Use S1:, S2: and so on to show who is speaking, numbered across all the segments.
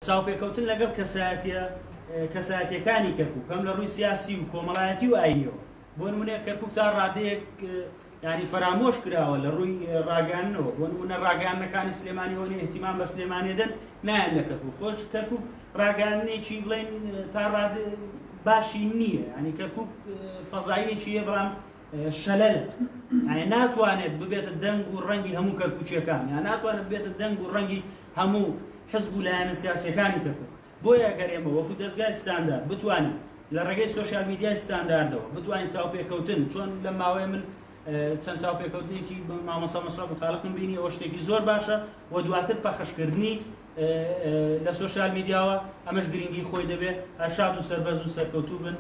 S1: چاوپێکەوتن لەگەڵ کەسایەتیەکانی کەرکووک کەم لە ڕووی سیاسی و کۆمەڵایەتی و ئاینیەوە بۆ نمونە کەرکووک تا ڕادەیەک ینی فەرامۆش کراوە لە ڕووی ڕاگەاندنەوە بۆ نمونە ڕاگەاندنەکانی سلێمانیەوە احتیمام بە سلێمانیەدەن نایەن لە کەرکووک خۆش کەرکووک ڕاگەاندنێکی بڵێن تا باشی نییە ینی کەرکووک فەزاییەکی هەیە بەڵام شەلەلە ناتوانێت ببێتە دەنگ و ڕەنگی هەموو کەرکووچیەکان یان ناتوانێت ببێتە دەنگ و ڕەنگی هەموو حزب و لایەنە سیاسیەکانی کەرکووک بۆیە ئەگەر ئێمە وەکو دەستگای ستاندارد بتوانین لە ڕێگەی سۆشیال میدیای ستانداردەوە بتوانین چاوپێکەوتن چۆن لە ماوەیە من چەند چاوپێکەوتنێکی مامۆستا مەسعود خاڵقم بینی ئەوە شتێکی زۆر باشە و دواتر پەخشکردنی لە سۆشیال میدیاوە ئەمەش گرنگی خۆی دەبێت ئاشاد و سەربەز و سەرکەوتوو بن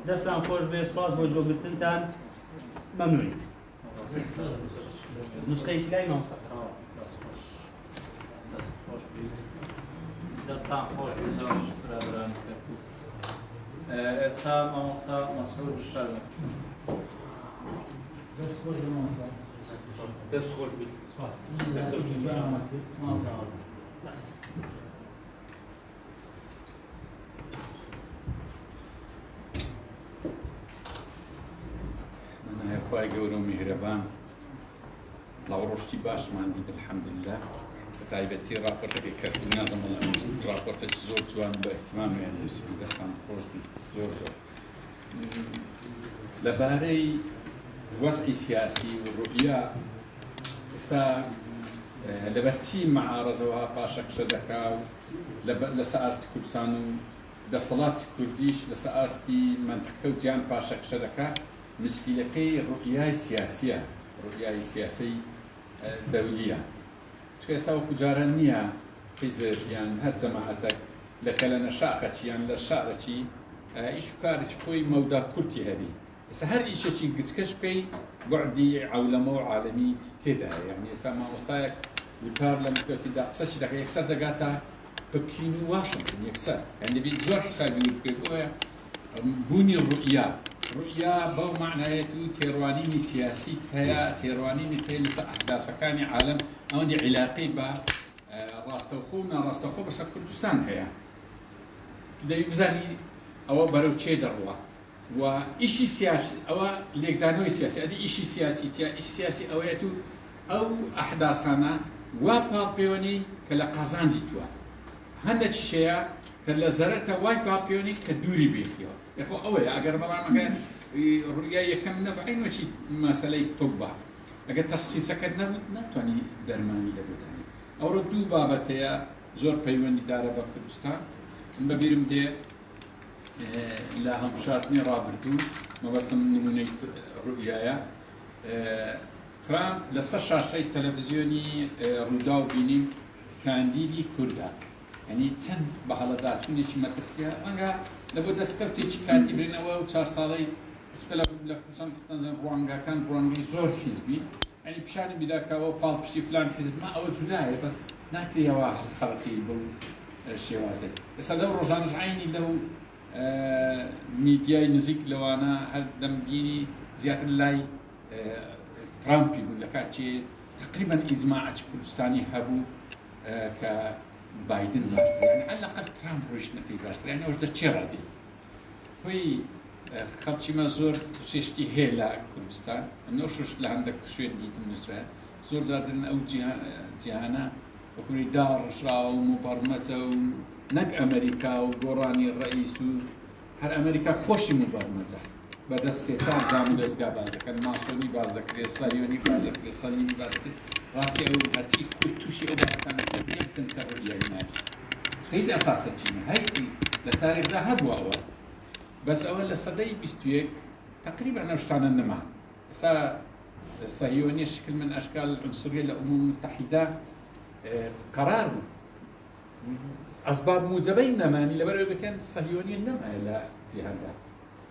S1: دەستان خۆش بێ سپاس بۆ جۆگرتنتان مەمنونیت نوسخەیەکی لای مامۆستا
S2: دەستان خۆش زۆر برادرانی کەرکووک ئێستا مامۆستا مەسعود شەرمە
S3: دەست خۆش بێ مامۆستا
S2: دەست خۆش بیت
S4: خی گەورە و میهرەبان ڕۆژی باشمان دیت الحەمدولله تایبەتی راپۆرتێکی کردو نازم راپۆرتێکی زۆر جوان بە احتیمامیان دەستان خۆش زۆر زۆر لەبارەی وەزعی سیاسی و ڕوئیا ئێستا لەبەرچی مەعارەزەوە پاشەکشە دەکا و لەسەر ئاستی کوردستان و دەسەڵاتی کوردیش لەسەر ئاستی منتەقە و جیان پاشەکشە دەکا مشکلەکەی ڕوئیای سیاسیە ڕوئیای سیاسی دەولیە چکە ئێستا وەکو جارە نییە حیزب یان هەر جەماعەتێک لەکە لە نەشاقەچی یان لە شارەکی ئیش و کارێکی خۆی مەودا کورتی هەبی ئێستا هەر ئیشێکی گچکەش پێی بەعدی عەولەمە و عالەمی تێدا هەیە یعنی ئێستا مامۆستایەک وتار لە مزگەوتیدا قسەی دەکات یەکسەر دەگاتە پکین و واشنگتن یەکسەر یان دەبێت زۆر حسابی بکرێت بۆیە بوونی ڕوئیا ڕوئیا بەو معنایەت و تێڕوانینی سیاسیت هەیە تێڕوانینی تێ لەسەر ئەحداسەکانی عالەم ئەوەندی عیلاقی بە ڕاستەوخۆ و ناڕاستەوخۆ بەسەر کوردستان هەیە دەبی بزانی ئەوە بەرەو چێ دەڕوە و ئیشی سیاسی ئەوە لێکدانەوەی سیاسی ئەدی ئیشی سیاسی چیە ئیشی سیاسی ئەوەیەت و ئەو ئەحداسانە وا پاڵپەیوەنی کە لە قازانجی تووە هەندێک چیشەیە کە لە زەرەرتە وای پاڵپەیوەنی کە دووری بێتیەوە یخۆ ئەوەیە ئەگەر بەڵامەکە ڕوئیای یەکەم نەبعین وەچی مەسەلەی تۆبە ئەگەر تەشخیصەکەت نەبوو ناتوانانی دەرمانی لەبێدانی ئەوڕۆ دوو بابەتەیە زۆر پەیوەندیدارە بە کوردستان بەبیرم دێ لە هەڵبژاردننی ڕابردوو مەبەستم نمونەی ڕوئیایە ترامپ لەسەر شاشەی تەلەڤیزیۆنی ڕوودا و بینیم کاندیدی کوردە ینی چەند بە هەڵەداچوونێکی مەترسیە ئەنگا لە بۆ دەستکەوتێکی کاتی برێنەوە و 4 ساڵەی لە کوردستان ڕوانگاکان ڕوانگەی زۆر حیزبی ئەنی پیشانی بیداکەوە پاڵپشتی فلان حیزب ما ئەوە جودایە بەس ناکرێەوە خەڵەتی بەو شێوازێ ئێستا لەو ڕۆژانەش عینی لەو میدیای نزیک لەوانە هەر دەمبینی زیاتر لای ترامپی بوو لە کاتێ تقریبا ئیجماعی کوردستانی هەبوو کە بايدن يعني على الاقل ترامب روش نقي باشتر يعني واش دشي رادي هوي خلشي ما زور سيشتي هيلا كردستان انه شوش اللي عندك شويه ديت النسوة زور زادن او جهانا وكل دار شراو ومبرمجه ونق امريكا وقراني الرئيس هر امريكا خوشي مبرمجه بعد الستار زامل ازقا بازا كان ماسوني بازا كري صهيوني بازا كري صليبي بازا راسي او هرسي كلتوشي او كان يمكن كرؤية هناك هيز اساسا تشينا هيتي للتاريخ ده هبوا اول بس اول لصدي بيستويك تقريبا انا وشتانا النما الصهيونية شكل من اشكال العنصرية للامم المتحدة قرار اسباب موجبين نماني لبرو بتين الصهيونية نما لا جهادا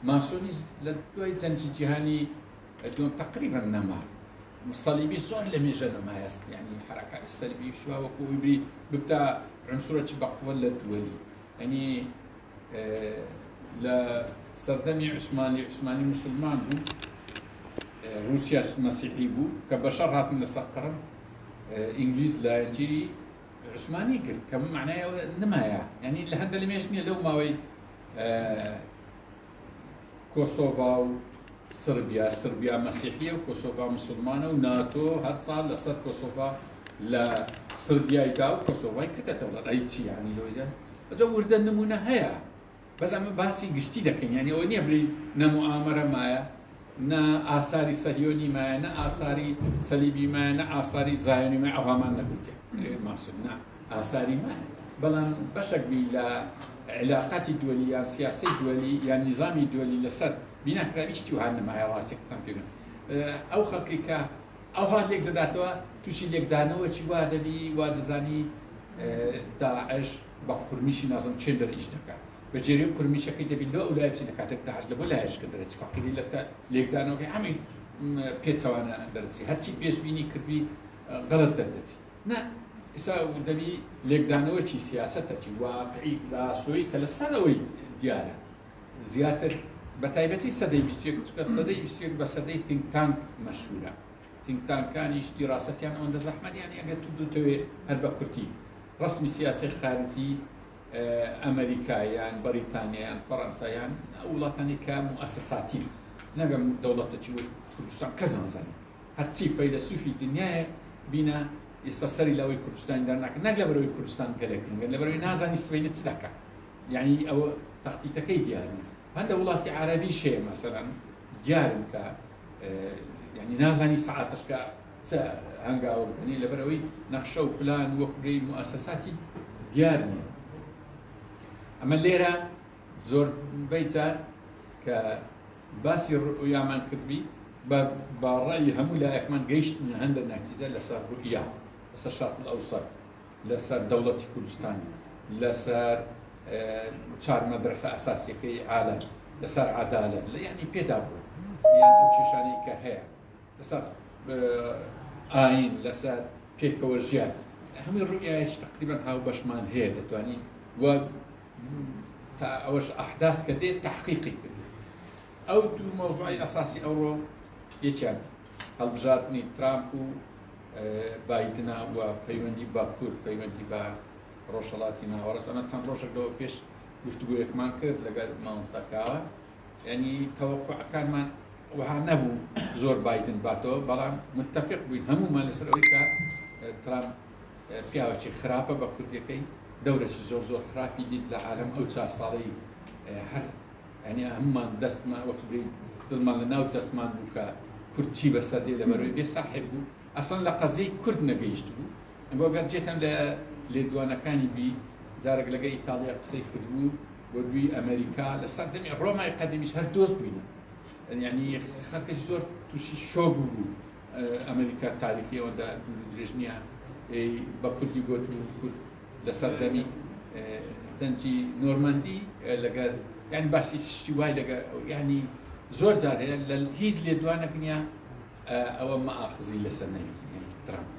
S4: ماسوني لدوي زنجي جهاني دون تقريبا نما الصليبي زون لم يجد ما يعني حركة الصليبي شو هو كويبري ببدا عنصرة بقوة الدولي يعني لا سردمي عثماني مسلمان بو روسيا مسيحي بو كبشر هات من سقرم انجليز لا يجري عثماني کرد کە معنای نمایە یعنی لە هەندە لەمێش نییە لەو ماوەی کۆسۆڤا و سربیا مەسیحیە و کۆسۆڤا مسلمانە و ناتۆ هەر ساڵ لەسەر کۆسۆڤا لە سربیایدا و کۆسۆڤای کردە دەوڵەت ئەیچی یعنی لۆیجە بەجە وردە نمونە هەیە بەس ئەمە باسی گشتی دەکەین یعنی ئەوە نییە بری نەموئامەرە مایە نە ئاساری سەهیۆنی مایە نە ئاساری سەلیبی مایە نە ئاساری زایۆنی مایە ئەوهامان نەگوتێ ماسوود نا ئاساری مایە بەڵام بەشێک بی لە علاقاتی دووەلی یان سیاسی دووەلی یان نظامی دووەلی لەسەر بیناکراوی شتی وهان نمایە ڕاستێکتان پێ ئەو خەڵکی کە ئەوها لێک دەداتەوە تووشی لێکدانەوەی وا دەبی وا دەزانی داعش بە قورمیشی نازم چێن دەریش دەکات بە جێری قورمیشەکەی دەبی لە ئەولای بچین لە کاتێک داعش لە بۆ لایەش کە دەرەچی فەقیری لە لێکدانەوەی هەمووی پێچەوانە دەرەچی هەرچی پێشبینی کردی غەڵەت دەردەچی نا ئێستا دەبی لێکدانەوەی سیاسەتەکی واقعی راسۆیی کە لەسەرەوەی دیارە زیاتر بە تایبەتی سەدەی 21 سەدەی 21 بە سەدەی تینک تانک مەشهورە تینک تانکانی شتی ڕاستەتیان ئەوەندە زەحمەتیانی ئەگەر تو دوتەوێ هەر بە کورتی ڕسمی سیاسی خارجی ئەمریکایان بەریتانیایان فەڕەنسایان ئەو وڵاتانی کە موئەسەساتی نەگەم دەوڵەتێکی کوردستان کەس نازانێ هەرچی فەیلسوفی دنیایە بینە ئێستا سەری لەوەی کوردستانی دەرناکە نەک لەبەرەوەی کوردستان گەلێکن لەبەرەوەی نازانی سبەینە چ دەکات یعنی ئەوە تەختیتەکەی دیارن هەندە وڵاتی عەرەبیش هەیە مەسەڵەن دیارن کە یعنی نازانی سەعاتشکە چ هەنگاوە بکەنی لەبەرەوەی نەخشە و پلان وەکبرەی موئەسەساتی دیار نییە ئەمە لێرە زۆر بەیجار کە باسی ڕوئیامان کردبی بە ڕای هەموو لایەکمان گەیشتن هەندە نەتیجە لەسەر ڕوئیا لەسەر شەرق ئەوسەط لەسەر دەوڵەتی کوردستان لەسەر چار مەدرسە ئەساسیەکەی عالەم لەسەر عەدالەت یعنی پێدا بوو یان ئەو کێشانەی کە هەیە لەسەر ئاین لەسەر پێکەوە ژیان هەمووی ڕوئیایش تقریبا هاو بەشمان هەیە دەتوانی وە تا ئەوەش ئەحداس کە دێت تحقیقی کرد ئەو دوو مەوزوعی ئەساسی ئەوڕۆ یەکیان هەڵبژاردننی ترامپ و بایدنا و پەیوەندی با کورد پەیوەندی بە ڕۆژهەڵاتی ناوەڕاست ئەمە چەند ڕۆژێک لەوە پێش گفتوگویەکمان کرد لەگەڵ مامۆستاکاوە یعنی تەوەقعەکانمان وها نەبوو زۆر بایدن باتەوە بەڵام متتەفق بووین هەموومان لەسەر ئەوەی کە ترامپ پیاوێکی خراپە بە کوردیەکەی دەورێکی زۆر زۆر خراپی دیت لە عالەم ئەو 4 ساڵەی هەر ینی هەمومان دەستمان وەکبری دڵمان لە ناو دەستمان بوو کە کورد چی بەسەردێ لەبەرەوەی بێ ساحب بوو ئەسڵ لە قەزەی کورد نەگەیشت بوو ئەمە گەرجێتەن لە لێدوانەکانی بی جارێک لەگە ئیتالیا قسەی کردبوو بۆ دوی ئەمریکا لە سەردەمی ڕۆمای قەدیمیش هەر دۆست بووینە یعنی خەڵکەش زۆر تووشی شۆ بوو ئەمریکا تاریخی ئەوەندا دوور درێژ نییە بە کوردی گوت و کورد لە سەردەمی زەنجی نۆرماندی لەگەر یعنی باسی شتی وای لەگە یعنی زۆر جار هەیە لە هیچ لێدوانێک نییە ئەوە مەئاخذی لەسەر نەوی ترامپ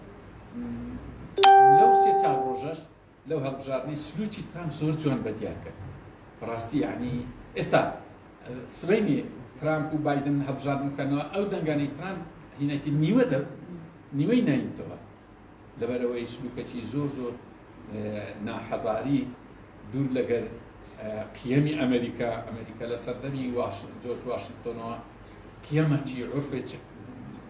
S4: لەو 3-4 ڕۆژەش لەو هەڵبژاردنەی سلوکی ترامپ زۆر جوان بەدیار کرد بەڕاستی یعنی ئێستا سبەینی ترامپ و بایدن هەڵبژاردن بکەنەوە ئەو دەنگانەی ترامپ هینەتی نیوەی ناینتەوە لەبەرەوەی سلوکەکی زۆر زۆر ناحەزاری دوور لەگەر قیەمی ئەمریکا لە سەردەمی جۆرج واشنگتۆنەوە قیەمەکی عورفێک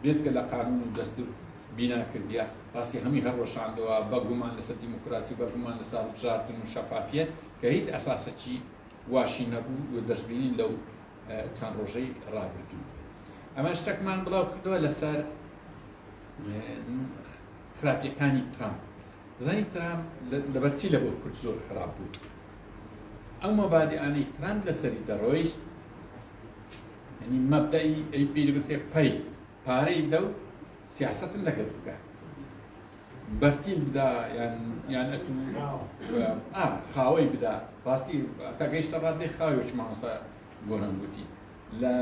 S4: بێجگە لە قانون و دەستور بینا کردیە ڕاستی هەمووی هەڕۆشاندەوە بەگومان لەسەر دیموکراسی بەگومان لەسەر هەڵبژاردن و شەفافیەت کە هیچ ئەساسەکی واشی نەبوو و دەستبینین لەو چەند ڕۆژەی ڕابردوو ئەمە شتێکمان بڵاو کردووە لەسەر خراپیەکانی ترامپ زانی ترامپ لەبەرچی لە بۆ کورد زۆر خراپ بوو ئەو مەبادیانەی ترامپ لەسەری دەڕۆیشت ینی مەبدەی ئەی پێی دەگوترێت پەی پارەی دە و سیاسەتن لەگەڵ بکات بەرتیل بدا یان خاوەی بدا ڕاستی تا گەیشتە ڕادەی خاوێکی مامۆستا گۆران گوتی لە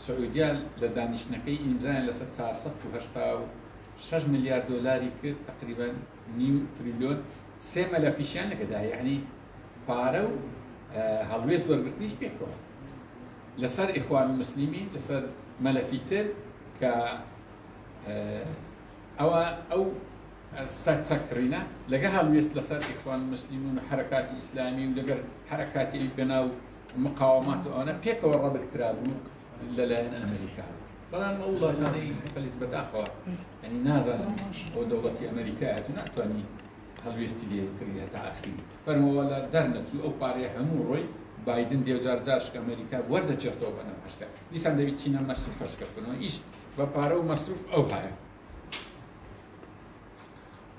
S4: سعودیا لە دانیشتنەکەی ئیمزایان لەسەر 486 ملیارد دۆلاری کرد تقریبا 9 تریلیۆن 3 مەلەفیشیان لەگەدا یعنی پارە و هەڵوێست وەرگرتنیش پێکەوە لەسەر ئیخوان موسلیمی لەسەر مەلەفی تر کە ئەو سەرچەکڕینە لەگە هەڵوێست لەسەر ئیخوان مسلمین و حرەکاتی ئیسلامی و لەگەر حرەکاتی بەناو مقاومات و ئەوانە پێکەوە ڕەبت کرابوو لەلایەن ئەمریکا بەڵام ئەو وڵاتانەی خەلیج بەداخەوە ینی نازانم بۆ دەوڵەتی ئەمریکایەت و ناتوانانی هەڵوێستی لێ بکردە تا ئاخری فەرمەوە لە دەرنەچوو ئەو پارەیە هەموو ڕۆی بایدن دێوجارجارشک ئەمریکا وەردەجێتەوە بەنەو هەشتا دیسان دەبێت چینە مەسروفەشکە بکەنەوە ئیش بە پارە و مەسروف ئەو هەیە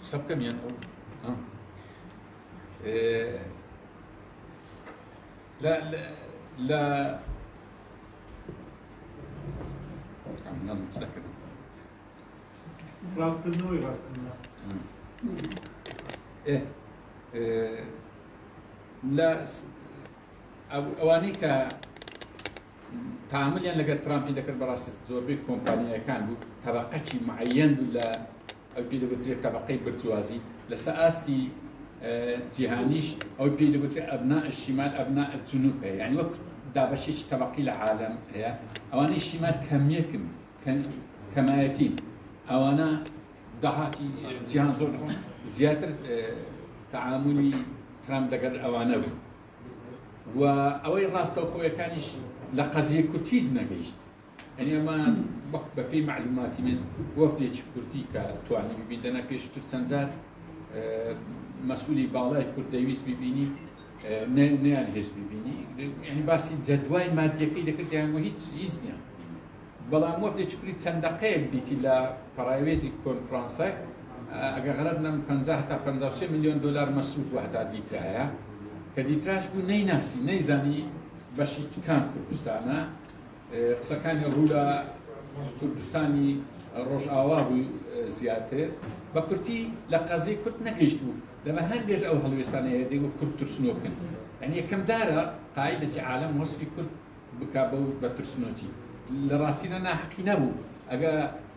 S4: قسە بکەم یان ئەو لە نازم قسە کردم
S3: ڕاستکردنەوەی ڕاستکردنە
S4: لە ئەوانەی کە تعاملیان لەگەر ترامپی دەکرد بەڕاستی زۆربەی کۆمپانیەکان بوو تەبەقەی معەن بوو لە ئەو پێی دەگوترێت تەبەقەی برجوازی لەسەر ئاستی جیهانیش ئەو پێی دەگوترێت ئەبناء الشیمال ئەبناء الجنوب هەیە یعنی وەک دابەشێکی تەبەقی لە عالەم هەیە ئەوانەی شیمال کەمیەکن کەمایەتین ئەوانە داهاتی جیهان زۆر زیاتر تعاملی ترامپ لەگەر ئەوانە بوو و ئەوەی ڕاستەوخۆیەکانیش لە قەزیە کورتیز نەگەیشت ئەنی ئەمە بەپێی معلوماتی من وەفدێکی کورتی کە توانی ببیندەنە پێشتر چەند جار مەسئولی باڵای کورد دەویست ببینی نەیان هێز ببینی ینی باسی جەدوای مادیەکەی دەکرد یانگۆ هیچ نییە بەڵام وەفدێکی کوردی چەند دەقەیەک دیتی لە پەڕایوێزی کۆنفرانسە ئەگە غەلەت نەم 50 تا 53 میلیۆن دلار مەسروف هەتا دیترایە کە دیتراش بوو نەیناسی نەیزانی بەشی کام کوردستانە قسەکانی ڕوو لە کوردستانی ڕۆژئاوا بوو زیاتر بە کورتی لە قەزەی کورد نەگەیشت بوو لەمە هەندێک ئەو هەڵوێستانەیە دەی و کورد ترسنۆکن یعنی یەکەم دارە قاعدەتی عالەم وەسفی کورد بکا بە ترسنۆکی لە ڕاستینە ناحەقی نەبوو ئەگە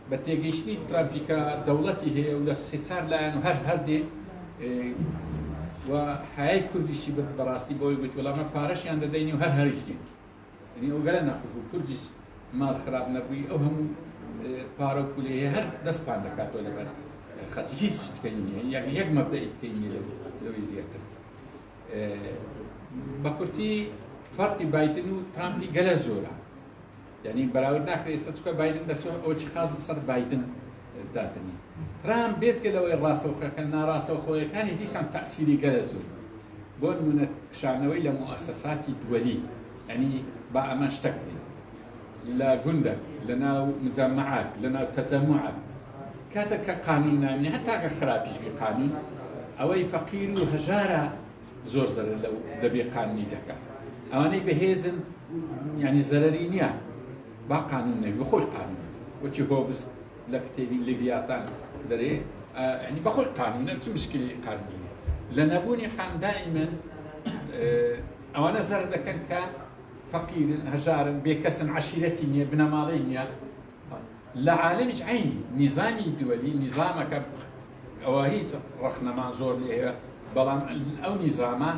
S4: بە تێگەیشتنی ترامپیکە دەوڵەتی هەیە و لە سێچار لایەن و هەردێ و حیای کوردیشی بەڕاستی بۆی گوت وەڵامە پارەشیان دەدەینی و هەریشتین ینی ئەو گەلە ناخۆش بوو کوردیش ماڵ خراپ نەبووی ئەو هەموو پارە و پولێ هەیە هەر دەستپان دەکاتەوە لەبەر خەرجی هیچ شتەکەی نییە یەک مەبدەئی بکەی نییە لەوەی زیاتر بە کورتی فەرقی بایدن و ترامپی گەلە زۆرە یعنی بەراورد ناکرێت ئێستا چکە بایدن دەچێت ئەوەی خاص لەسەر بایدن دادنی ترامپ بێجگە لەوەی ڕاستەوخۆیەکە ناڕاستەوخۆیەکانیش دیسان تەأسیری گەلە زۆر بۆ نمونە کشانەوەی لە موسەساتی دووەلی ینی با ئەمە شتێک لە گوندە لە ناو مجەمەعات لە ناو تەجەموعات کاتێک کە قانون نامێ هەتاکە خراپیش بێ قانون ئەوەی فەقیر و هەژارە زۆر زەرەر لەبێ قانونی دەکات ئەوانەی بەهێزن یعنی زەرەری نییە با قانون نەبی بەخۆی قانون وەچی هۆبس لە کتێبی لڤیاتان دەرێ ینی بەخۆی قانونە چ مشکلی قانونی لە نەبوونی قانون دائیمەن ئەوانە زەرەر دەکەن کە فەقیرن هەژارن بێکەسن عەشیرەتی نییە بنەماڵی نییە لە عالەمیش عینی نیزامی دووەلی نیزامەکە ئەوە هیچ ڕەخنەمان زۆر لێ هەیە بەڵام ئەو نیزامە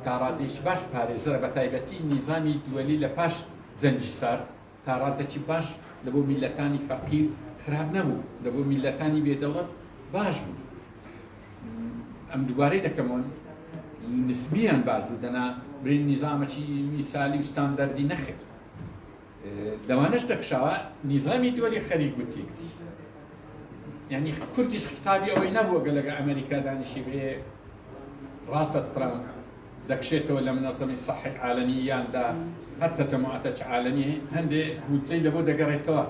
S4: تا ڕادێکی باش پارێزرە بە تایبەتی نیزامی دووەلی لە پاش جەنگی سار تا ڕادێکی باش لە بۆ میلەتانی فەقیر خراپ نەبوو لە بۆ میلەتانی بێدەوڵەت باش بوو ئەم دووبارەی دەکەمەوە نسبیان باش بوو دەنا برین نیزامەکی میسالی و ستاندەردی نەخێت لەوانەش دەکشاوە نیزامی دووەلی خەریک گوتی کچی یعنی کوردیش خطابی ئەوەی نەبووە گەلەگە ئەمریکا دانیشی بێ ڕاستە ترامپ دەکشێتەوە لە منەظەمی سەحی عالەمییاندا هەر تەجەموعاتێکی عالەمی هەندێ بودجەی لەبۆ دەگەڕێتەوە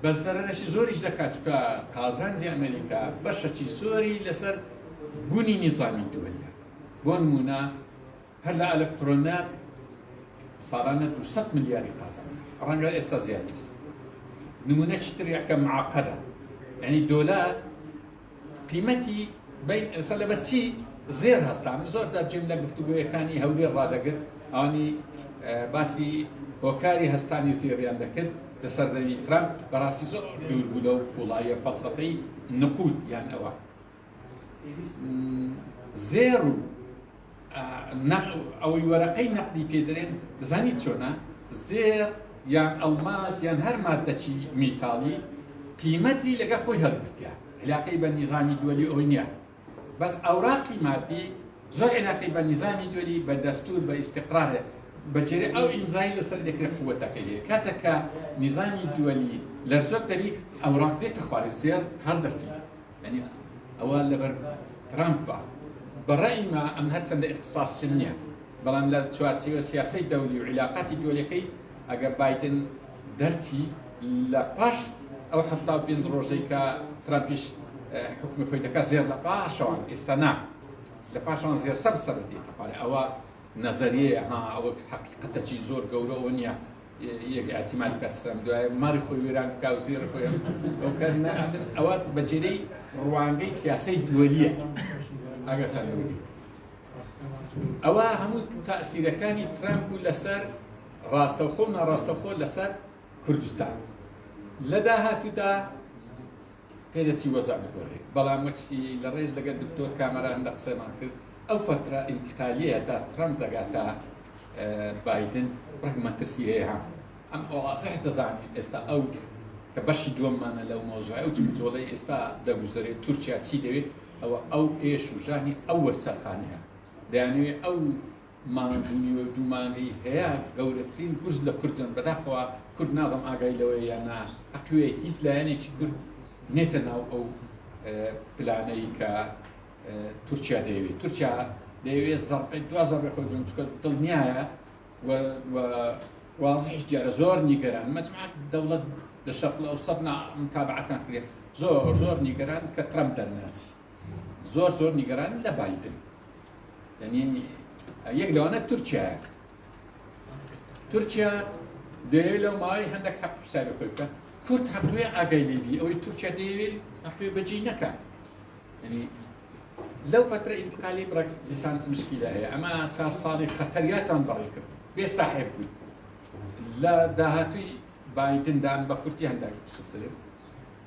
S4: بەس زەرەرەشی زۆریش دەکات چونکە قازانجی ئەمریکا بەشێکی زۆری لەسەر بوونی نیزامی دووەلیە بۆ نمونە هەر لە ئەلەکترۆنات ساڵانە 200 ملیاری قازانج ڕەنگە ئێستا زیاتر نمونەی تریەکە معقەدە یعنی دۆلار قیمەتی بین ئێستا لەبەر چی زێر هەستان زۆر جار جێم لە گفتوگویەکانی هەولێر ڕادەگرت ئەوانی باسی هۆکاری هەستانی زێڕیان دەکرد لەسەر دەوی ترامپ بەڕاستی زۆر دوور بوو لەو پوڵایە فەلسەفەی نقود یان ئەوە زێر و ئەوەی وەرەقەی نەقدی پێدرێن بزانیت چۆنە زێر یان ئەڵماس یان هەر مادەکی میتاڵی قیمەتی لەگە خۆی هەڵگرتیا علاقه بالنظام الدولي اونيا بس اوراقي مادي زور علاقه بالنظام الدولي بالدستور باستقرار بجري او امضاء لسر ذكر قوه تكليه كاتك نظام الدولي لرزق تري اوراق دي تخوار الزير هردستي يعني اول لبر ترامب برايي ما ام هرسن اختصاص شنيا بلان لا توارتي سياسي دولي وعلاقات دوليه كي اجا بايدن درتي لا باش او حفظا بين روجيكا ترامبيش حكم خويدكا زير لا باش وان استناع لا باش وان زير سب دي تقالي او نظريه ها او حقيقه شي زور قولونيا اعتماد كاتسام دو ماري خوي ويران كاو زير خوي وكان اوقات بجري روانجي سياسي دوليه اجا خلوني او همو تاثير كان ترامب لسر راستوخو لسر كردستان لدى هاتدا كيدتي وزع بكوري بلا مشي لريج لقى الدكتور كاميرا عندك سنة او فترة انتقالية تا ترامب لقى بايدن رغم ترسيها ام صح تزعم استا او كبشي دوم معنا لو موضوع او تمتولي استا دغزري تركيا تسيدي او ايش وجاني اول سرقانها يعني او ما بني ودماني هي قولتين جزء كردن بدافع كرد نظام اجاي لو يعني اقوى اسلامي كرد نتنا او بلاني ك تركيا ديوي الزرق دوازر يخرجون تقول النهايه و واضح جرى زور نيجران مجموعه دولة الشرق الاوسط متابعتنا فيها زور نيجران كترامب الناس زور نيجران لبايدن يعني يقلوا أنا تركيا ديلو ماي عندك حق حساب كلك كرد حقوي عقيلي بي أو تركيا ديل حقوي بجينك يعني لو فترة انتقالي برك لسان مشكلة هي أما صار صاري خطريات عن طريق بس صاحبي لا دهاتي بايدن دان بكرتي عندك سطر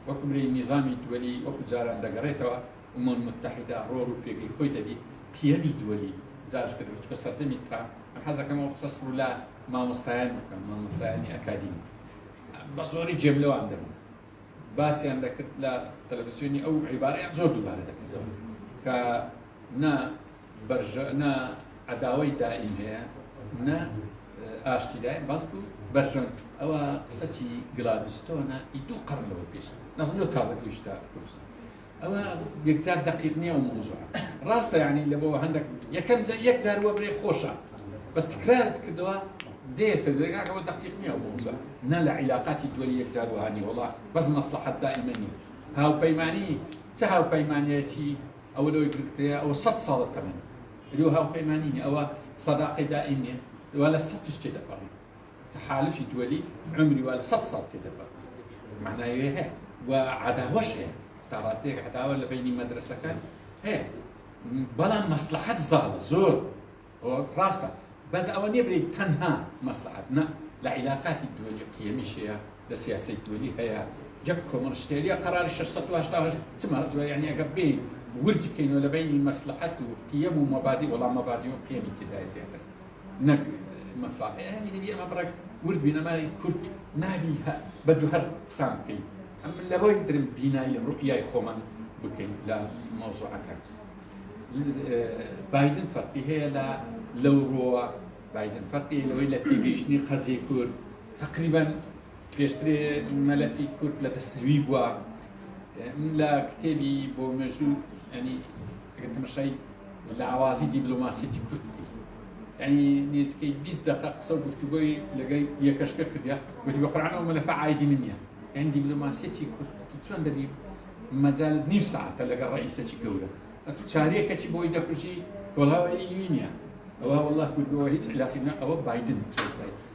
S4: وكبري النظام الدولي وكجار عندك ريتوا الأمم المتحدة رورو في خوي دبي كياني دولي زارش كده بس كسرتني ترى أنا حاسس كمان مخصص ولا ما مستعان أكاديمي بس وري جملة عندهم بس عندك لا تلفزيوني أو عبارة يعني زود دوباره ده كنا برجنا عداوي دائم هي نا آشتی دائم بالكو برجن أو قصتي جلادستونا يدو قرن لو بيش نظن تازة كويشتا أو بيكتار دقيقني أو موضوع راسته يعني اللي بو عندك يكتر وبري خوشة بس تكرارت كدوا ديس اللي قاعد دقيقني أو موضوع نال علاقات الدولية يكتر وهاني والله بس مصلحة دائما هاو بيماني تهاو بيمانيتي أو لو يقولك أو صد تمام اللي هاو بيماني أو صداقة دائمة ولا ستش تدبر تحالف دولي عمري ولا صد تدبر معناه هي وعداوش هي ترى تيك عداوة اللي بيني مدرسة كان هيك بلا مصلحة زور راستا بس أولي بريد تنها مصلحتنا لعلاقات الدولية قيمية للسياسة الدولية هي يكو مرشتيلية قرار الشرصة وهاشتاهاش تسمى يعني أقبين ورد كينو لبين مصلحة وقيم ومبادئ ولا مبادئ وقيم ابتدائي زيادة نك مصالح يعني نبي ما برك ورد بينا ما يكون نابيها بدو هر قسام كي أما لابو يدرم بناء الرؤية يخومن بكين لا موضوع كان بايدن فرقي هي لا لو روا بايدن فرقي لو إلا تيجيشني خزي كور تقريبا فيشتري ملفي كور لا تستوي بوا لا كتابي بو موجود يعني قلت مشي العوازي دبلوماسية كورتي يعني نيزكي 20 دقائق صوب فتوي لقي يكشكك كده وتبي قرعنا وملف عادي مني يعني دبلوماسية كورتي شو عندي مازال نص ساعة تلقى الرئيس تجيكوله تشاريك كشي بوي دكوشي والله يونيا أو والله كل بوهيت علاقنا أو بايدن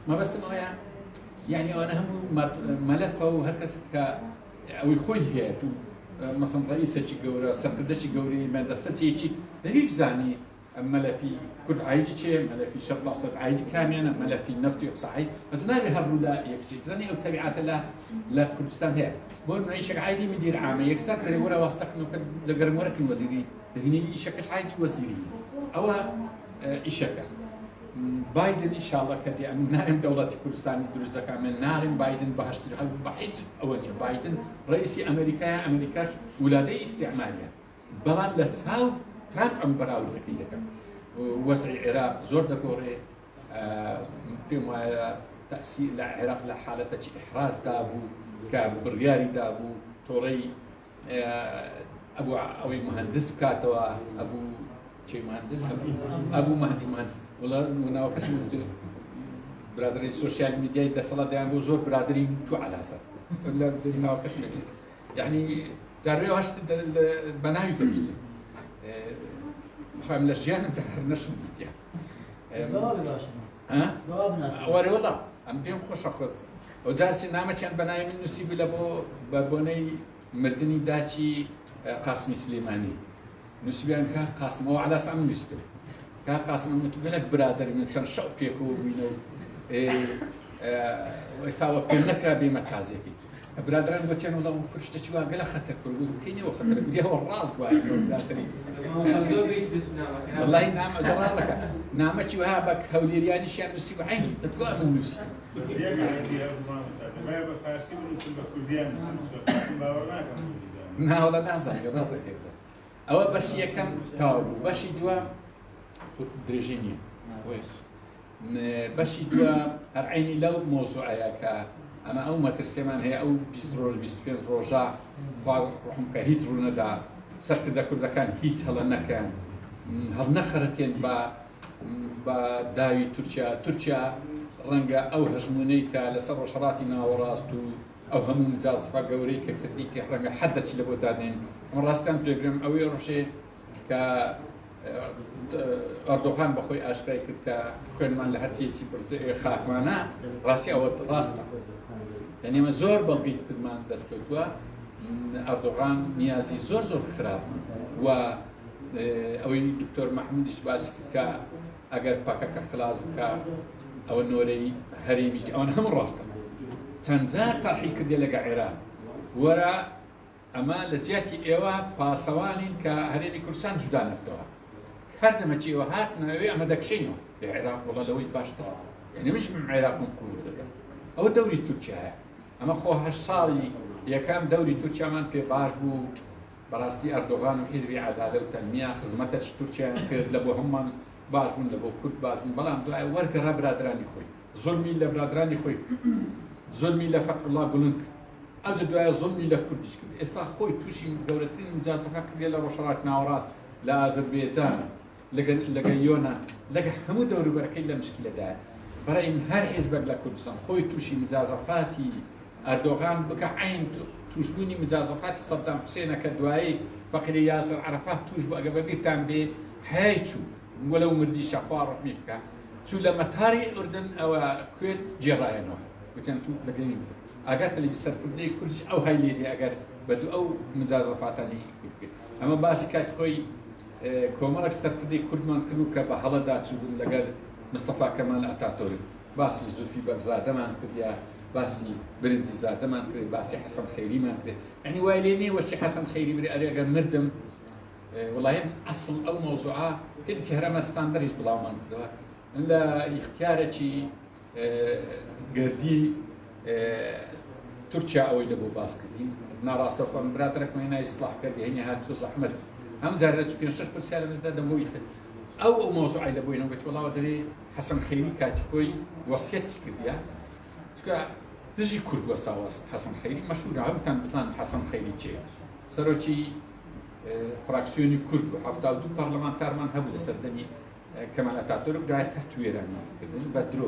S4: ما بس ما يعني أنا هم ملفه وهركس ك أو يخوي هي مثلا رئيس تجيكوله سبب تجيكولي مدرسة تيجي دبي بزاني ملفي كل عادي شيء ملفي شرط أصل عادي كامل ملفي نفتي صحيح فتنابي هالرولا يكشي زني أو تبعات لا كردستان هي بقول نعيش عادي مدير عام يكسر تري ورا واسطك نقدر لقرمورك الوزيري هني إيشك عادي وزيري أو إيشك بايدن ان شاء الله كدي ان نارم دولة كردستان دروز كامل نارم بايدن بهشتري هل بحيث اولية بايدن رئيس امريكا ولادي استعمارية بلان لتاو ترامب ام براود لكي وسع العراق زور دكوري بما تأثير العراق لحالة إحراز دابو كبرياري دابو توري أبو مهندس كاتوا أبو شيء مهندس أبو مهدي مهندس ولا وناوكش من برادري السوشيال ميديا يدسلا ديانو زور برادري تو على أساس ولا ناوكش من يعني جاريو هشت البنايو تبص خايم لجيان نش نديتيا
S3: جواب باشا
S4: ها
S3: جواب ناس
S4: وري والله أم بيم خوش أخذ وجارتي نامة كان بناي من نسيب لبو ببوني مردني داتي قاسم سليماني نسبيان كا قاسم هو على سام مستر كا قاسم متقلك برادر من كان شو بيكو بينو ويساوي بينك بمكازيكي برادران قلت له والله كل شيء تشوا قال خطر كل كيني وخطر بدي هو الراس قاعد برادري والله نعم راسك نعمتي وهابك هوليرياني شان نسيب عين تقول من نسي لا ولا نازل راسك أول بس يكم تاو بس يدوا درجيني كويس بس يدوا هرعيني لو موضوع ياك أما أول ما ترسمان هي أو بيستروج بيستفين روجا فروحهم كهيت رونا دا سرت دا كل كان هيت هلا نكان هل نخرتين با داوي تركيا رنجا أو هجمونيكا لسر شراتنا وراستو أو هم مجاز فقوريك كتديتي رنجا حدث لبو دادين من راستان تجرم أو يروشي ك أردوغان بخوي أشكاي كركا كل من لهرتيتي برز خاك معنا راسي أو راستا يعني ما زور بلقيت من دسكتوا أردوغان نيازي زور خراب و أو الدكتور محمود إشباسي كا أجر باكا خلاص كا أو النوري هريمي أو أنا هم راستا تنزار طرحي كدي لقى عراق ورا أما لتياتي إيوا باسوانين كهريمي كردستان جدا نبتوها هردما تي إيوا هاتنا إيوا أما داك شينو العراق والله لو يتباشتر يعني مش من عراق من قوة لقى أو دوري تركيا أما خو هاش صالي يا كام دوري تركيا من في باش بو براستي أردوغان وحزبي عدالة وتنمية خدمتك تركيا كرد لبو هم باش بون لبو كرد باش بون بلام دعاء ورقة برادراني خوي ظلمي لبرادراني خوي ظلمي لفتح الله قلنك أجد دعاء ظلمي لكردش كده استا خوي توشي دولتين مجازفة كده لروشاراتنا وراس لأذربيجان لقى يونا لقى همو دوري بركي لمشكلة دعاء برای من هر حزب لکردستان خوی توشی مجازفاتی اردوغان بکه عین توشبونی مجازفاتی صدام حسین کدوایی فقیر یاسر عرفات توش بقى ببیرتان به هایچو ولو مردی شخوار رحمی بکه شو لما تاري الأردن أو كويت جرايا نوع وكان تو لقيم أجت اللي بيصير كردي كل شيء أو هاي اللي أجر بدو أو مجازفاتني أما بس كات خوي كومارك صار كردي كردمان كلو كبهلا داتشو لقى مصطفى كمال أتاتورك باسي زلفي بغزاد مان كرديا باسي برنزي زاد مان كردي باسي حسن خيري مان كردي يعني وايليني وشي حسن خيري بري أريجا مردم والله أصل أو موضوعها كده سهرة ما ستاندرج بلا مان كردوها لا اختيارتي قردي تركيا أو إلى بوباسكتين ناراست وقام براترك ما هنا إصلاح كردي هني هاد سوز أحمد هم زارت كنا شش برسالة من هذا مو يخد أو موضوع إلى بوينا قلت والله ودري حسن خيري كاتفوي وصيتي كرديا تكا تجي كرد وساواس حسن خيري مشهور هم تنبزان حسن خيري شيء سروتي فراكسيوني كرد وحفتاو دو برلمانتار من هبل سردني كمال أتاتورك دعاية ترتويرا بدرو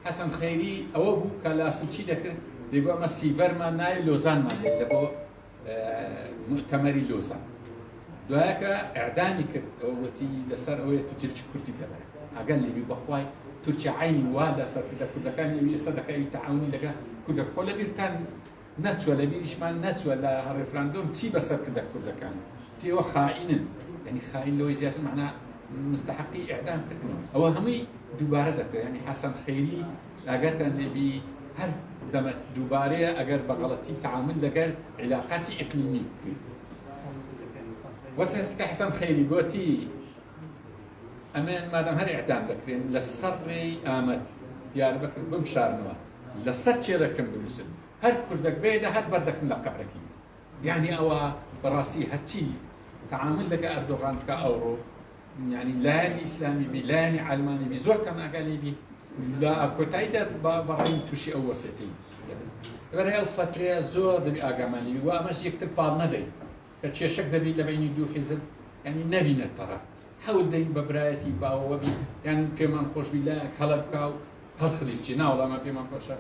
S4: حسن خيري أو أبو كلاسيتشي ذكر يبقى ما سيفر ما ناي لوزان ما لبو مؤتمري لوزان دعاك إعدامي كر أوتي لسر أوتي تجلش كرتي دبر أقل لي بخواي ترجع عيني وادا سر كذا كان يصدق أي تعاوني لقى كذا خلا بيرتان نتس ولا بيرش ما نتس ولا ريفراندوم تي بس كذا كان تي هو خائن يعني خائن لو يزيد معناه مستحقي إعدام كثير أو همي دوباره دكتور يعني حسن خيري لقيت اللي بي هل دم دوباره أجر بغلطي تعامل لقى علاقاتي إقليمية. وسيستك حسن خيري قوتي ئەمێن مادەم هەر ئیعدام دەکرێن لەسەر ڕێی ئامەد دیاربەکر بمشارنەوە لەسەر چێرەکەم بنووسن هەر کوردەک بێدا هەر بەردەکەم لە قەبرەکەی یعنی ئەوە بەڕاستی هەرچی تعامل لەگە ئەردۆغان کە ئەوڕۆ يعني لایەنی ئیسلامی بی لایەنی عەلمانی بی زۆر تەناگەلی بی لە کۆتاییدا بەڕێی تووشی ئەو وەسێتی لەبەرەوەی ئەو فترەیە زۆر دەبی ئاگامانی و ئەمەش یەکتر پاڵ نەدەین کە کێشەک دەبی لە بینی دوو حیزب يعني نبینە تەرەف هەوڵ دەین بە برایەتی باوەوە بی یان پێمان خۆش بی لایەک هەڵە بکا و هەڵخلیسچی ناوەڵامە پێمان خۆشە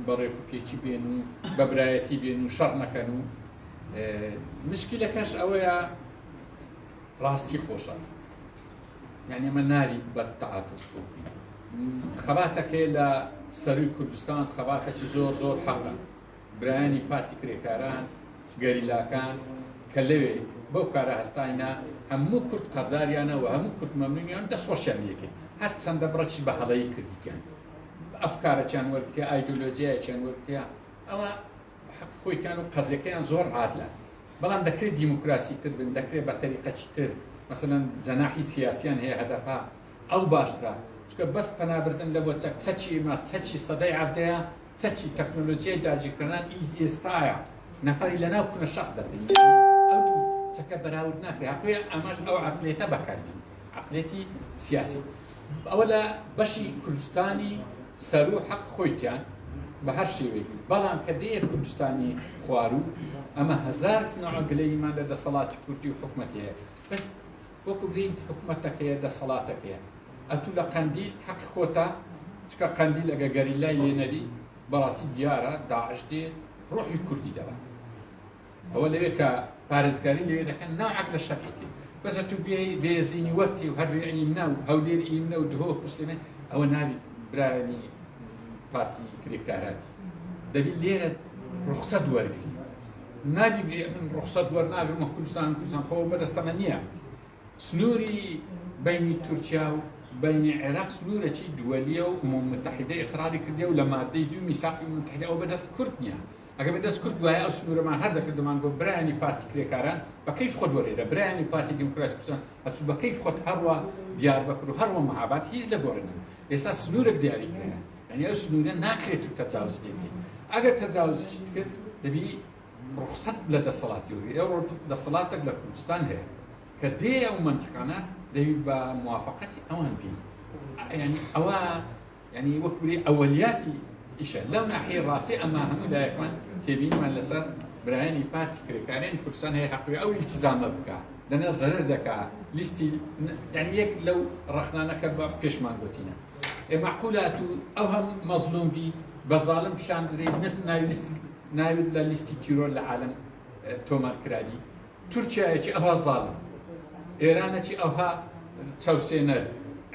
S4: بەڕێک و پێچی بێن و بە برایەتی بێن و شەڕ نەکەن و مشکلەکەش ئەوەیە ڕاستی خۆشە يعني ئەمە ناوی بە تەعاتوف بکەین خەباتەکەی لە سەروی کوردستان خەباتێکی زۆر زۆر حەقە برایانی پارتی کرێکاران گەریلاکان کە لەوێ بەو کارە هەستاینە هەموو کورد قەرداریانە و هەموو کورد مەمنونیان دەستخۆشیان یەکەین هەر چەندە بڕەچی بە هەڵەیی کردیان ئەفکارەکیان وەرگتیا ئایدۆلۆژیایەکیان وەرگتیا ئەوە خۆیان و قەزەکەیان زۆر عادلە بەڵام دەکرێت دیموکراسی تر بن دەکرێت بە تەریقەکی تر مثلا جەناحی سیاسیان هەیە هەدەفا ئەو باشترە چکە بەس پەنابردن لە بۆ چەکی ماس چەکی سەدەی عەفدەیە چەکی تەکنۆلۆژیای داگیرکردن ئێستایە نەفەری لەناو کوونە شەق دەبن ئەو چەکە بەراورد ناکرێت هەقوێ ئەمەش ئەو عەقلێتە بەکاربێن عەقلێتی سیاسی ئەوە لە بەشی کوردستانی سەر و حەق خۆیتیان بە هەر شێوەیەک بەڵام کە دەیە کوردستانی خوارو ئەمە هەزار نەعەگلەیمان لە دەسەڵاتی کوردی و حکومەتەیە بەس وەکو بڵین حکومەتەکەیە دەسەڵاتەکەیە ئەتوو لە قەندیل حەق خۆتە چکە قەندیل ئەگە گەریلای لێ نەبی بەڕاستی دیارە داعش دێت ڕۆحی کوردی دەبا ئەوە لەوێ کە پارێزگاری لەوێ دەکەن ناعەق لە شەقێتی بەس ئەتوو بێزینی وەرتی و هەر ئیمنا و هەولێر ئیمنە و دهۆ کوسلێمە ئەوە ناوی برایانی پارتی کرێکاران دەبی لێرە ڕوخسەت وەرگری نابی من ڕوخسەت وەرناگرمە کوردستان خۆ بەدەستەمە نییە سنووری بینی تورکیا و بینی عێراق سنوورێکی دووەلیە و ئوموم متحیدە ئیقراری کردیە و لە مادەی دوو میساقی متحیدە ئەو بەدەست کورد نییە ئەگە بەدەست کورد وایە ئەو سنوورەمان هەر دەکردمان گۆ برایانی پارتی کرێکاران بە کەیف خۆت وەرێرە برایانی پارتی دیموکراتی کوردستان هەچوو بە کەیف خۆت هەروە دیاربەکر و هەروە مەهاباد هیچ لەگۆڕنە ئێستا سنوورێک دیاری کرێ يعني ئەو سنوورە ناکرێت و تەجاوز لێ ئەگەر تەجاوزی کرد دەبی ڕوخسەت لە دەسەڵاتی وەرگری ئەو دەسەڵاتێک لە کوردستان هەیە کە دێ ئەو منتیقانە دەبی بە موافقەتی ئەوان بین يعني ئەوە يعني وەکوی ئەوەلیاتی ئیشە لەو ناحیە ڕاستی ئەمە هەموو لایەکمان تێبینیمان لەسەر برایانی پارتی کرێکارانی کوردستان هەیە حەقی ئەو ئیلتیزامە بکە دەنا زەرەر دەکا لیستی يعني یەک لەو ڕەخنانەکە بە پێشمان گوتینە معقولات ئەو هەم مەزلوم بی بە زاڵم پیشاندرێت نست ناوێت لە لیستی تیرۆر لە عالم تۆمارکراوی تورکیایەکی ئەوها زاڵم ئێرانەکی ئەوها چاوسێنەر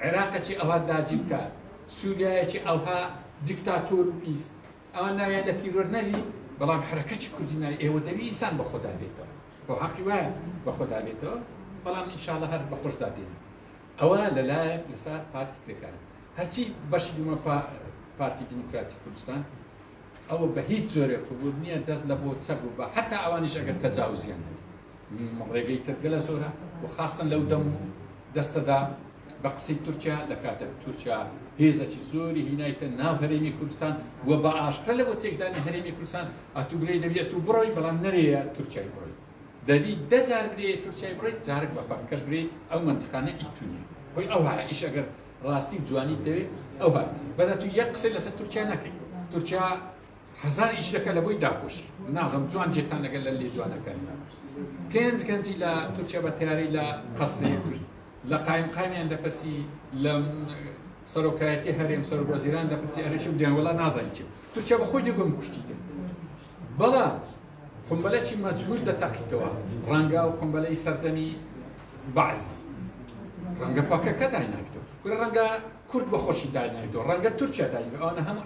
S4: عێراقەکی ئەوها داگیرکار سووریایەکی ئەوها دیکتاتۆر و پیس ئەوە ناویان لە تیرۆر نەبی بەڵام حرەکەتی کوردی ناوی ئێوە دەبی ئینسان بە خۆدا بێتەوە بۆ حەقی وایە بە خۆدا بێتەوە بەڵام ئینشاڵڵا هەر بە خۆشدا دێن ئەوە لەلایەک لەسا پارتی کرێکارە هەرچی بەشی دومە پارتی دیموکراتی کوردستان ئەوە بە هیچ جۆرێک قبول نییە دەست لە بۆ چەک و بە حتا ئەوانیش ئەگەر تەجاوزیان ڕێگەی تر گەلە زۆرە و خاستن لەو دەم دەستەدا بە قسەی تورکیا لە کاتە تورکیا هێزێکی زۆری هینایتە ناو هەرێمی کوردستان و بە ئاشکرا لە بۆ تێکدانی هەرێمی کوردستان ئەتوو برێ دەبێت و بڕۆی بەڵام نەرەیە تورکیای بڕۆی دەبی دەجار برێ تورکیای بڕۆی جارێک بە کەس برێ ئەو منتیقانە ئیتونیە خۆی ئەو هەیە ئیش ئەگەر ڕاستی جوانی دەوێت ئەو هەیە بەزە تو یەک قسەی لەسەر تورکیا نەکەی تورکیا هەزار ئیشەکە لە بۆی داپۆشی نازم جوان جێتان لەگەل لە لێ جوانەکانی گەنجی لە تورکیا بە تیاری لە قەسرەیە کوشت لە قایمیان دەپرسی لە سەرۆکایەتی هەرێم سەرۆکوەزیران دەپرسی ئەرێکی و دێنوەڵا نازانین چی تورکیا بە خۆی دەگۆم کوشتی کرد بەڵام قنبلەکی مەجهول دەتەقیتەوە ڕەنگە و قنبلەی سەردەمی بەعزی ڕەنگە پاکەکە دایناکتەوە ڕەنگە کورد بە خۆشی دایناکتەوە ڕەنگە تورکیا دایناکتەوە ئەوانە هەموو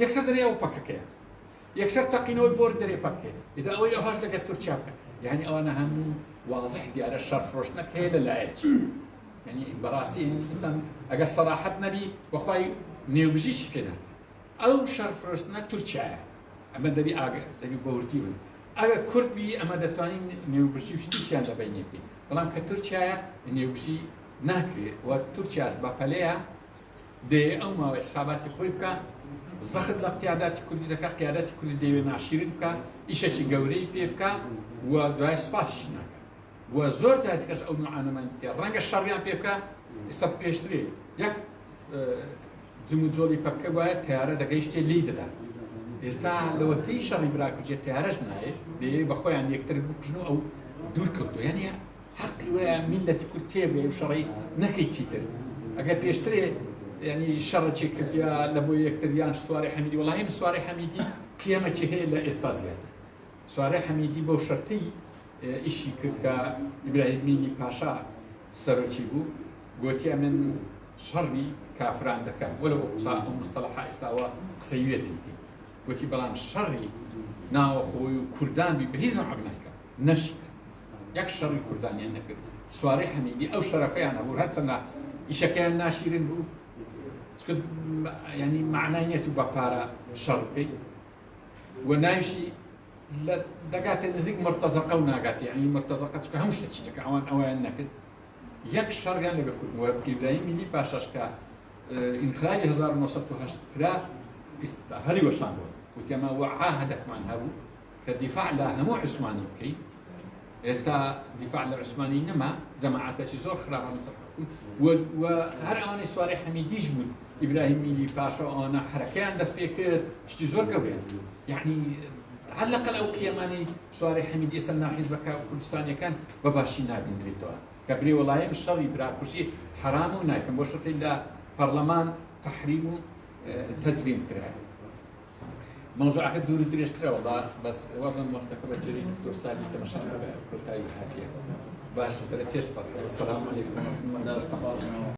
S4: یەکسەر دەرێەوە پاکەکەیە یەکسەر تەقینەوەی بۆ دەرێ پاکێ ئیدا ئەوەی ئەوهاش لەگەڵ تورکیا بکە یعنی ئەوانە هەموو واضح دیارە شەرفرۆشتنەک هەیە لەلایەکی يعني براسي انسان اجا صراحه نبي وخاي نيوجيش كده او شرف رسنا تركيا اما دبي اجا دبي بورتي اجا كرد بي اما دتاني نيوجي وشتي شان بيني بي والله كتركيا نيوجي ناكري وتركيا باباليا دي أو ما حسابات خويبكا زخد لقيادات كل دكا قيادات كل دي ناشرين بكا إيشة جوري بيبكا ودواء سباس شناك وزور تهتكش أو معانا من رنج الشريان بيبكا استبيشتري يك زموزولي بكا ويا تيارة دقيشتي ليد ده استا لو تي شري براكو جي تيارج ناي دي بخوي يعني يكتر بكشنو أو دور كلتو يعني حق ويا ملة كل تيبي وشري نكي تيتر أجا بيشتري يعني شر شيء كبيا لبو يكتريان سواري حميدي والله هم سواري حميدي كيما شيء لا استازيات سواري حميدي بو شرطي إشي كا إبراهيم ميلي باشا سرچيبو قوتي من شري كافران دكان ولو قصا مصطلح استوا قصيوية دلتي قوتي بلان شري ناو خوي كردان بهيز عقنايكا نشك يك شر كردان يعني سواري حميدي أو شرفيان أبو هاتنا إيش كان ناشرين بو يعني معناه بابارا شرقي ونايشي لا دقات نزيق مرتزقة وناقات يعني مرتزقة هم شتشتك أوان نكد يك شرقان اللي بيكون وإبراهيم ميلي باشاشكا إنخراج 1908 كرا هري وشانبو وتما وعاهدك مع هابو كدفاع لا همو عثماني كي استا دفاع للعثماني نما جماعات شي زور خراب على مصر وهر اواني سواري حميدي جبل ابراهيم ميلي باشا انا حركان دس بيك شتي زور قوي يعني تعلق الاو كيماني سواري حميدي سنا حزبك كردستان كان بباشي نابين دريتوا كبري والله الشر يبرا كشي حرام ونايكم بوشت الا برلمان تحريم تزريم كراي موضوع أكيد دور دريش ترى والله بس وزن مرتكب جريمة دكتور سالم تمشى كل تاي هاتيه باش ترى تسبق والسلام عليكم ورحمة الله وبركاته.